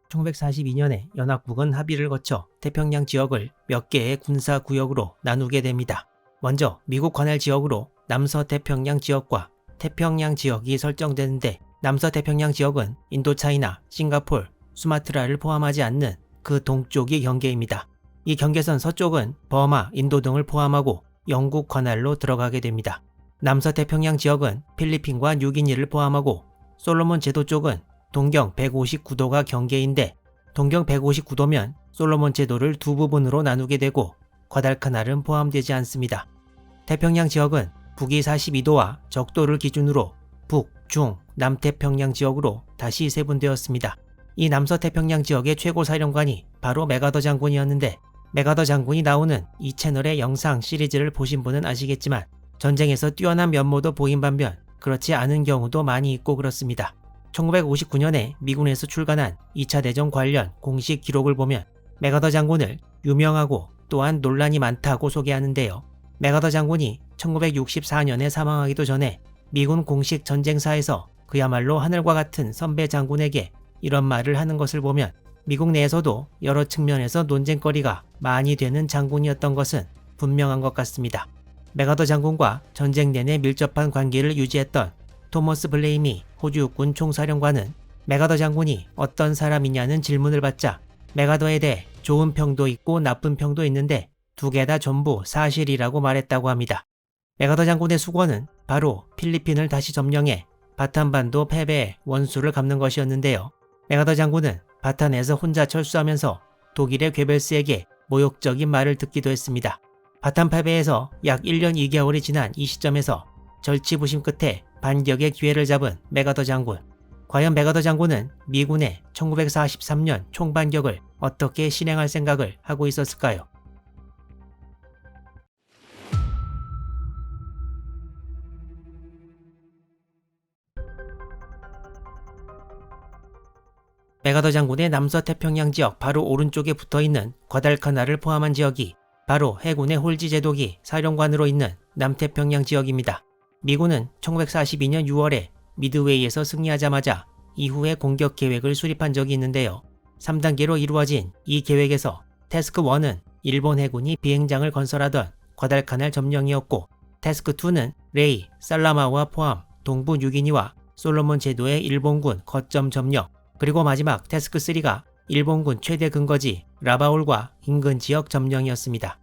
1942년에 연합국은 합의를 거쳐 태평양 지역을 몇 개의 군사구역으로 나누게 됩니다. 먼저 미국 관할 지역으로 남서태평양 지역과 태평양 지역이 설정되는데, 남서태평양 지역은 인도차이나, 싱가폴, 수마트라를 포함하지 않는 그 동쪽이 경계입니다. 이 경계선 서쪽은 버마, 인도 등을 포함하고 영국 관할로 들어가게 됩니다. 남서태평양 지역은 필리핀과 뉴기니를 포함하고, 솔로몬 제도 쪽은 동경 159도가 경계인데, 동경 159도면 솔로몬 제도를 두 부분으로 나누게 되고 과달카날은 포함되지 않습니다. 태평양 지역은 북위 42도와 적도를 기준으로 북, 중, 남태평양 지역으로 다시 세분되었습니다. 이 남서태평양 지역의 최고 사령관이 바로 맥아더 장군이었는데, 맥아더 장군이 나오는 이 채널의 영상 시리즈를 보신 분은 아시겠지만 전쟁에서 뛰어난 면모도 보인 반면 그렇지 않은 경우도 많이 있고 그렇습니다. 1959년에 미군에서 출간한 2차 대전 관련 공식 기록을 보면 맥아더 장군을 유명하고 또한 논란이 많다고 소개하는데요. 맥아더 장군이 1964년에 사망하기도 전에 미군 공식 전쟁사에서 그야말로 하늘과 같은 선배 장군에게 이런 말을 하는 것을 보면 미국 내에서도 여러 측면에서 논쟁거리가 많이 되는 장군이었던 것은 분명한 것 같습니다. 맥아더 장군과 전쟁 내내 밀접한 관계를 유지했던 토머스 블레이미 호주 육군 총사령관은 맥아더 장군이 어떤 사람이냐는 질문을 받자 맥아더에 대해 좋은 평도 있고 나쁜 평도 있는데 두 개 다 전부 사실이라고 말했다고 합니다. 맥아더 장군의 수고는 바로 필리핀을 다시 점령해 바탄반도 패배의 원수를 갚는 것이었는데요. 맥아더 장군은 바탄에서 혼자 철수하면서 독일의 괴벨스에게 모욕적인 말을 듣기도 했습니다. 바탄 패배에서 약 1년 2개월이 지난 이 시점에서 절치부심 끝에 반격의 기회를 잡은 맥아더 장군. 과연 맥아더 장군은 미군의 1943년 총반격을 어떻게 실행할 생각을 하고 있었을까요? 맥아더 장군의 남서태평양 지역 바로 오른쪽에 붙어있는 과달카날을 포함한 지역이 바로 해군의 홀지 제독이 사령관으로 있는 남태평양 지역입니다. 미군은 1942년 6월에 미드웨이에서 승리하자마자 이후에 공격 계획을 수립한 적이 있는데요. 3단계로 이루어진 이 계획에서 태스크 1은 일본 해군이 비행장을 건설하던 과달카날 점령이었고, 태스크 2는 레이, 살라마우와 포함 동부 뉴기니와 솔로몬 제도의 일본군 거점 점령, 그리고 마지막 태스크 3가 일본군 최대 근거지 라바울과 인근 지역 점령이었습니다.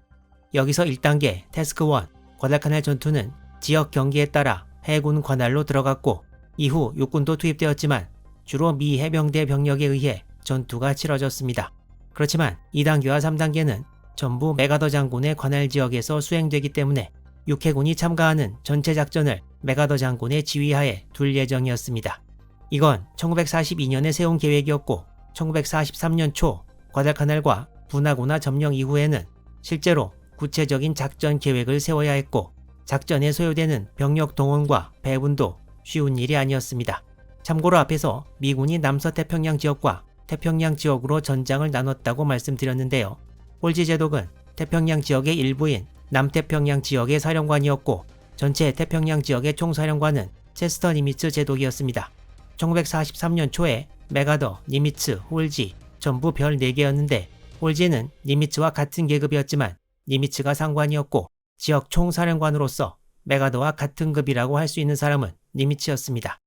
여기서 1단계 태스크 1 과달카날 전투는 지역 경기에 따라 해군 관할로 들어갔고, 이후 육군도 투입되었지만 주로 미 해병대 병력에 의해 전투가 치러졌습니다. 그렇지만 2단계와 3단계는 전부 맥아더 장군의 관할 지역에서 수행되기 때문에 육해군이 참가하는 전체 작전을 맥아더 장군의 지휘하에 둘 예정이었습니다. 이건 1942년에 세운 계획이었고, 1943년 초 과달카날과 분하구나 점령 이후에는 실제로 구체적인 작전 계획을 세워야 했고, 작전에 소요되는 병력 동원과 배분도 쉬운 일이 아니었습니다. 참고로 앞에서 미군이 남서태평양 지역과 태평양 지역으로 전장을 나눴다고 말씀드렸는데요. 홀지 제독은 태평양 지역의 일부인 남태평양 지역의 사령관이었고, 전체 태평양 지역의 총사령관은 체스터 니미츠 제독이었습니다. 1943년 초에 맥아더, 니미츠, 홀지 전부 별 4개였는데, 홀지는 니미츠와 같은 계급이었지만 니미츠가 상관이었고, 지역 총사령관으로서 맥아더와 같은 급이라고 할 수 있는 사람은 니미츠였습니다.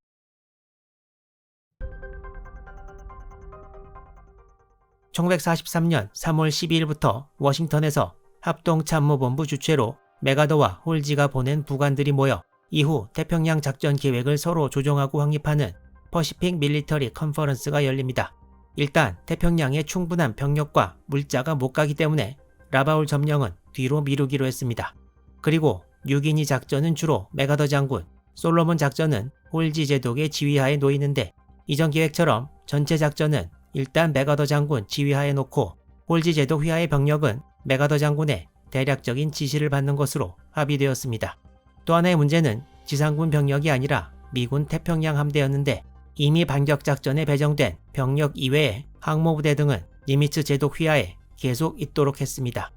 (1943년 3월 12일부터) 워싱턴에서 합동참모본부 주최로 맥아더와 홀지가 보낸 부관들이 모여 이후 태평양 작전 계획을 서로 조정하고 확립하는 퍼시픽 밀리터리 컨퍼런스가 열립니다. 일단 태평양에 충분한 병력과 물자가 못 가기 때문에 라바울 점령은 뒤로 미루기로 했습니다. 그리고 뉴기니 작전은 주로 맥아더 장군, 솔로몬 작전은 홀지 제독의 지휘하에 놓이는데, 이전 계획처럼 전체 작전은 일단 맥아더 장군 지휘하에 놓고 홀지 제독 휘하의 병력은 맥아더 장군의 대략적인 지시를 받는 것으로 합의되었습니다. 또 하나의 문제는 지상군 병력이 아니라 미군 태평양 함대였는데, 이미 반격 작전에 배정된 병력 이외에 항모부대 등은 니미츠 제독 휘하에 계속 있도록 했습니다.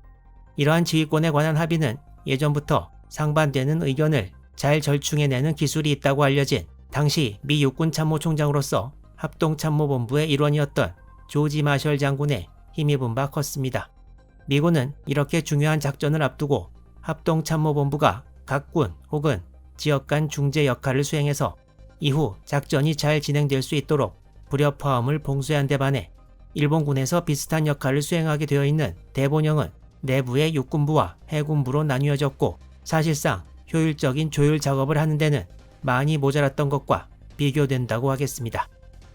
이러한 지휘권에 관한 합의는 예전부터 상반되는 의견을 잘 절충해내는 기술이 있다고 알려진 당시 미 육군 참모총장으로서 합동참모본부의 일원이었던 조지 마셜 장군의 힘입은 바 컸습니다. 미군은 이렇게 중요한 작전을 앞두고 합동참모본부가 각 군 혹은 지역 간 중재 역할을 수행해서 이후 작전이 잘 진행될 수 있도록 불협화음을 봉쇄한 데 반해 일본군에서 비슷한 역할을 수행하게 되어 있는 대본영은 내부의 육군부와 해군부로 나뉘어졌고 사실상 효율적인 조율 작업을 하는 데는 많이 모자랐던 것과 비교된다고 하겠습니다.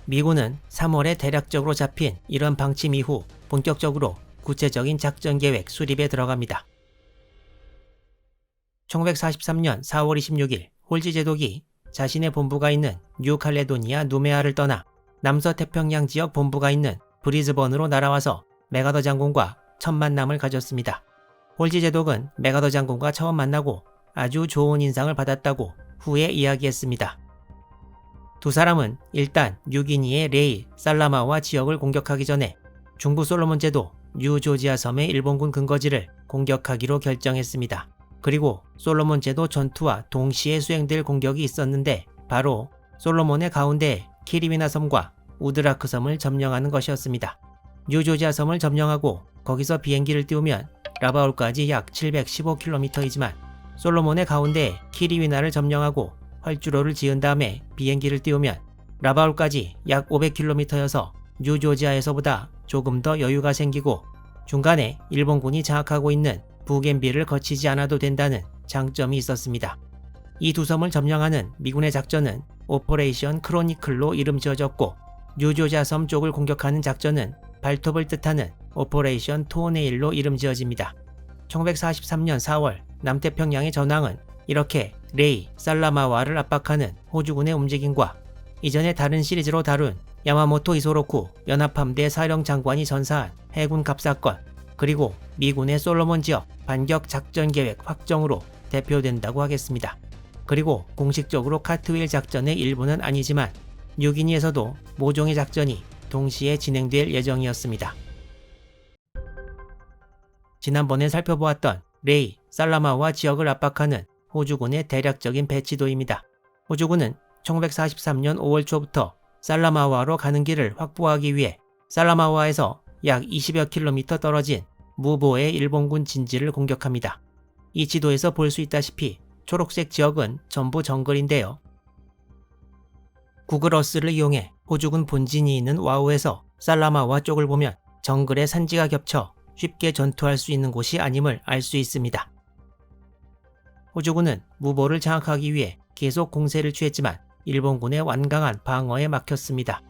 미군은 3월에 대략적으로 잡힌 이런 방침 이후 본격적으로 구체적인 작전 계획 수립에 들어갑니다. 1943년 4월 26일 홀지 제독이 자신의 본부가 있는 뉴칼레도니아 누메아를 떠나 남서태평양 지역 본부가 있는 브리즈번으로 날아와서 맥아더 장군과 첫 만남을 가졌습니다. 홀지 제독은 맥아더 장군과 처음 만나고 아주 좋은 인상을 받았다고 후에 이야기했습니다. 두 사람은 일단 뉴기니의 레이, 살라마와 지역을 공격하기 전에 중부 솔로몬 제도 뉴조지아 섬의 일본군 근거지를 공격하기로 결정했습니다. 그리고 솔로몬 제도 전투와 동시에 수행될 공격이 있었는데 바로 솔로몬의 가운데에 키리위나 섬과 우드라크 섬을 점령하는 것이었습니다. 뉴조지아 섬을 점령하고 거기서 비행기를 띄우면 라바울까지 약 715km이지만 솔로몬의 가운데에 키리위나를 점령하고 활주로를 지은 다음에 비행기를 띄우면 라바울까지 약 500km여서 뉴조지아에서보다 조금 더 여유가 생기고 중간에 일본군이 장악하고 있는 부겐비를 거치지 않아도 된다는 장점이 있었습니다. 이 두 섬을 점령하는 미군의 작전은 오퍼레이션 크로니클로 이름 지어졌고 뉴조지아 섬 쪽을 공격하는 작전은 발톱을 뜻하는 오퍼레이션 토네일로 이름 지어집니다. 1943년 4월 남태평양의 전황은 이렇게 레이, 살라마와를 압박하는 호주군의 움직임과 이전에 다른 시리즈로 다룬 야마모토 이소로쿠 연합함대 사령장관이 전사한 해군 갑사건 그리고 미군의 솔로몬 지역 반격 작전 계획 확정으로 대표된다고 하겠습니다. 그리고 공식적으로 카트윌 작전의 일부는 아니지만 뉴기니에서도 모종의 작전이 동시에 진행될 예정이었습니다. 지난번에 살펴보았던 레이, 살라마와 지역을 압박하는 호주군의 대략적인 배치도입니다. 호주군은 1943년 5월 초부터 살라마와로 가는 길을 확보하기 위해 살라마와에서 약 20여 킬로미터 떨어진 무보의 일본군 진지를 공격합니다. 이 지도에서 볼 수 있다시피 초록색 지역은 전부 정글인데요. 구글 어스를 이용해 호주군 본진이 있는 와우에서 살라마와 쪽을 보면 정글의 산지가 겹쳐 쉽게 전투할 수 있는 곳이 아님을 알 수 있습니다. 호주군은 무보를 장악하기 위해 계속 공세를 취했지만 일본군의 완강한 방어에 막혔습니다.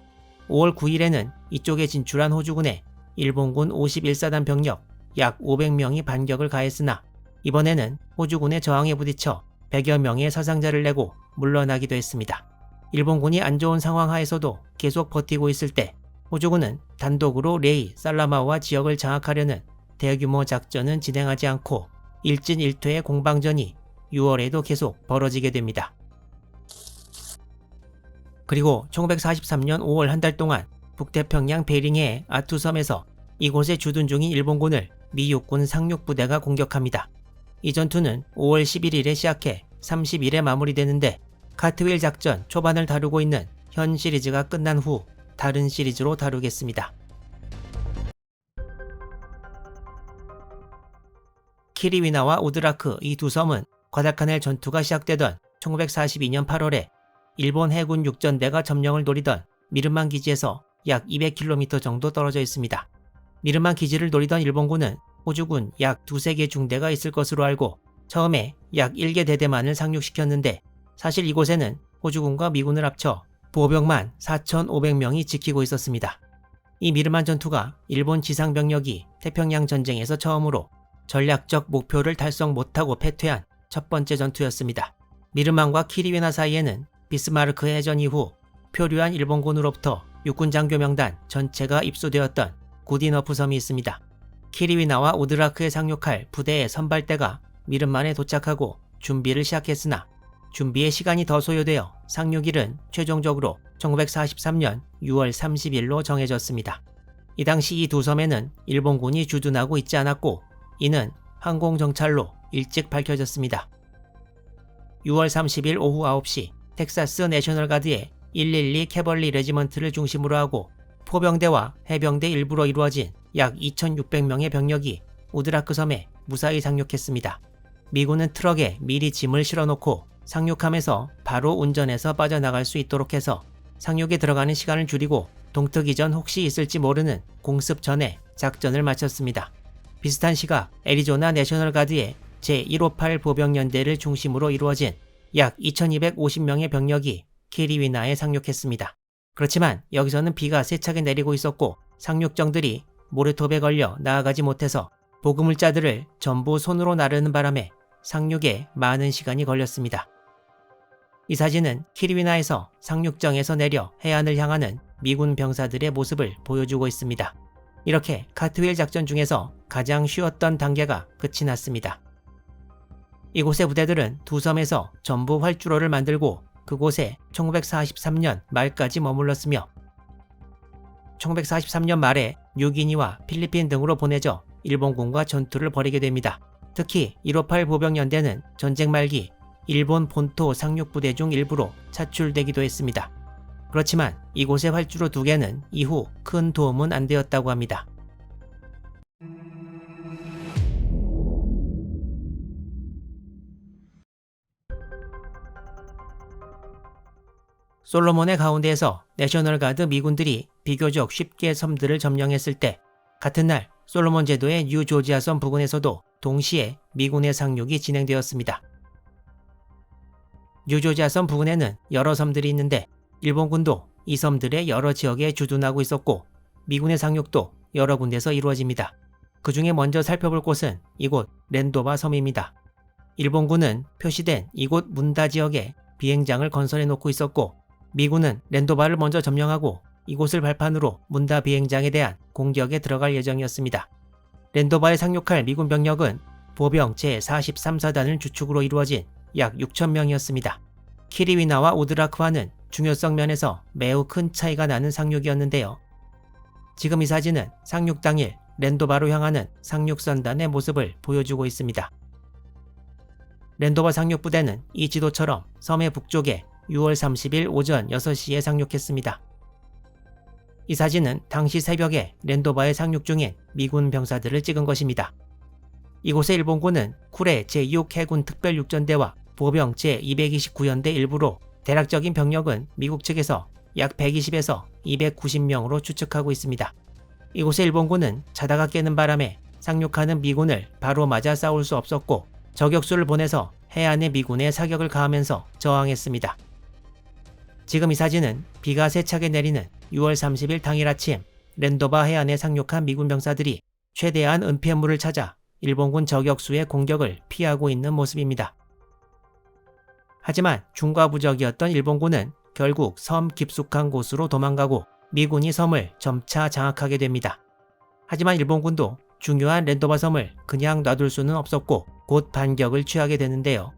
5월 9일에는 이쪽에 진출한 호주군에 일본군 51사단 병력 약 500명이 반격을 가했으나 이번에는 호주군의 저항에 부딪혀 100여 명의 사상자를 내고 물러나기도 했습니다. 일본군이 안 좋은 상황 하에서도 계속 버티고 있을 때 호주군은 단독으로 레이, 살라마와 지역을 장악하려는 대규모 작전은 진행하지 않고 일진일퇴의 공방전이 6월에도 계속 벌어지게 됩니다. 그리고 1943년 5월 한 달 동안 북태평양 베링해의 아투섬에서 이곳에 주둔 중인 일본군을 미 육군 상륙부대가 공격합니다. 이 전투는 5월 11일에 시작해 30일에 마무리되는데 카트윌 작전 초반을 다루고 있는 현 시리즈가 끝난 후 다른 시리즈로 다루겠습니다. 키리위나와 우드라크 이 두 섬은 과다카넬 전투가 시작되던 1942년 8월에 일본 해군 육전대가 점령을 노리던 미르만 기지에서 약 200km 정도 떨어져 있습니다. 미르만 기지를 노리던 일본군은 호주군 약 두세 개 중대가 있을 것으로 알고 처음에 약 1개 대대만을 상륙시켰는데 사실 이곳에는 호주군과 미군을 합쳐 보병만 4,500명이 지키고 있었습니다. 이 미르만 전투가 일본 지상병력이 태평양 전쟁에서 처음으로 전략적 목표를 달성 못하고 패퇴한 첫 번째 전투였습니다. 미르만과 키리위나 사이에는 비스마르크 해전 이후 표류한 일본군으로부터 육군 장교 명단 전체가 입수되었던 구디너프 섬이 있습니다. 키리위나와 우드라크에 상륙할 부대의 선발대가 미르만에 도착하고 준비를 시작했으나 준비에 시간이 더 소요되어 상륙일은 최종적으로 1943년 6월 30일로 정해졌습니다. 이 당시 이 두 섬에는 일본군이 주둔하고 있지 않았고 이는 항공정찰로 일찍 밝혀졌습니다. 6월 30일 오후 9시 텍사스 내셔널 가드의 112 캐벌리 레지먼트를 중심으로 하고 포병대와 해병대 일부로 이루어진 약 2,600명의 병력이 우드라크 섬에 무사히 상륙했습니다. 미군은 트럭에 미리 짐을 실어놓고 상륙함에서 바로 운전해서 빠져나갈 수 있도록 해서 상륙에 들어가는 시간을 줄이고 동트기 전 혹시 있을지 모르는 공습 전에 작전을 마쳤습니다. 비슷한 시각 애리조나 내셔널 가드의 제158 보병연대를 중심으로 이루어진 약 2,250명의 병력이 키리위나에 상륙했습니다. 그렇지만 여기서는 비가 세차게 내리고 있었고 상륙정들이 모래톱에 걸려 나아가지 못해서 보급물자들을 전부 손으로 나르는 바람에 상륙에 많은 시간이 걸렸습니다. 이 사진은 키리위나에서 상륙정에서 내려 해안을 향하는 미군 병사들의 모습을 보여주고 있습니다. 이렇게 카트윌 작전 중에서 가장 쉬웠던 단계가 끝이 났습니다. 이곳의 부대들은 두 섬에서 전부 활주로를 만들고 그곳에 1943년 말까지 머물렀으며 1943년 말에 뉴기니와 필리핀 등으로 보내져 일본군과 전투를 벌이게 됩니다. 특히 158 보병연대는 전쟁 말기 일본 본토 상륙부대 중 일부로 차출되기도 했습니다. 그렇지만 이곳의 활주로 2개는 이후 큰 도움은 안 되었다고 합니다. 솔로몬의 가운데에서 내셔널 가드 미군들이 비교적 쉽게 섬들을 점령했을 때 같은 날 솔로몬 제도의 뉴 조지아 섬 부근에서도 동시에 미군의 상륙이 진행되었습니다. 뉴 조지아 섬 부근에는 여러 섬들이 있는데 일본군도 이 섬들의 여러 지역에 주둔하고 있었고 미군의 상륙도 여러 군데서 이루어집니다. 그 중에 먼저 살펴볼 곳은 이곳 랜도바 섬입니다. 일본군은 표시된 이곳 문다 지역에 비행장을 건설해 놓고 있었고 미군은 랜도바를 먼저 점령하고 이곳을 발판으로 문다 비행장에 대한 공격에 들어갈 예정이었습니다. 랜도바에 상륙할 미군 병력은 보병 제43사단을 주축으로 이루어진 약 6,000명이었습니다. 키리위나와 우드라크와는 중요성 면에서 매우 큰 차이가 나는 상륙이었는데요. 지금 이 사진은 상륙 당일 랜도바로 향하는 상륙선단의 모습을 보여주고 있습니다. 랜도바 상륙부대는 이 지도처럼 섬의 북쪽에 6월 30일 오전 6시에 상륙했습니다. 이 사진은 당시 새벽에 랜도바에 상륙 중인 미군 병사들을 찍은 것입니다. 이곳의 일본군은 쿠레 제2호 해군 특별육전대와 보병 제229연대 일부로 대략적인 병력은 미국 측에서 약 120에서 290명으로 추측하고 있습니다. 이곳의 일본군은 자다가 깨는 바람에 상륙하는 미군을 바로 맞아 싸울 수 없었고 저격수를 보내서 해안의 미군에 사격을 가하면서 저항했습니다. 지금 이 사진은 비가 세차게 내리는 6월 30일 당일 아침 랜도바 해안에 상륙한 미군 병사들이 최대한 은폐물을 찾아 일본군 저격수의 공격을 피하고 있는 모습입니다. 하지만 중과부적이었던 일본군은 결국 섬 깊숙한 곳으로 도망가고 미군이 섬을 점차 장악하게 됩니다. 하지만 일본군도 중요한 랜도바 섬을 그냥 놔둘 수는 없었고 곧 반격을 취하게 되는데요.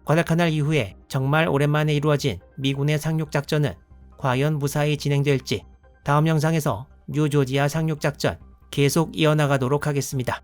과다카날 이후에 정말 오랜만에 이루어진 미군의 상륙작전은 과연 무사히 진행될지 다음 영상에서 뉴 조지아 상륙작전 계속 이어나가도록 하겠습니다.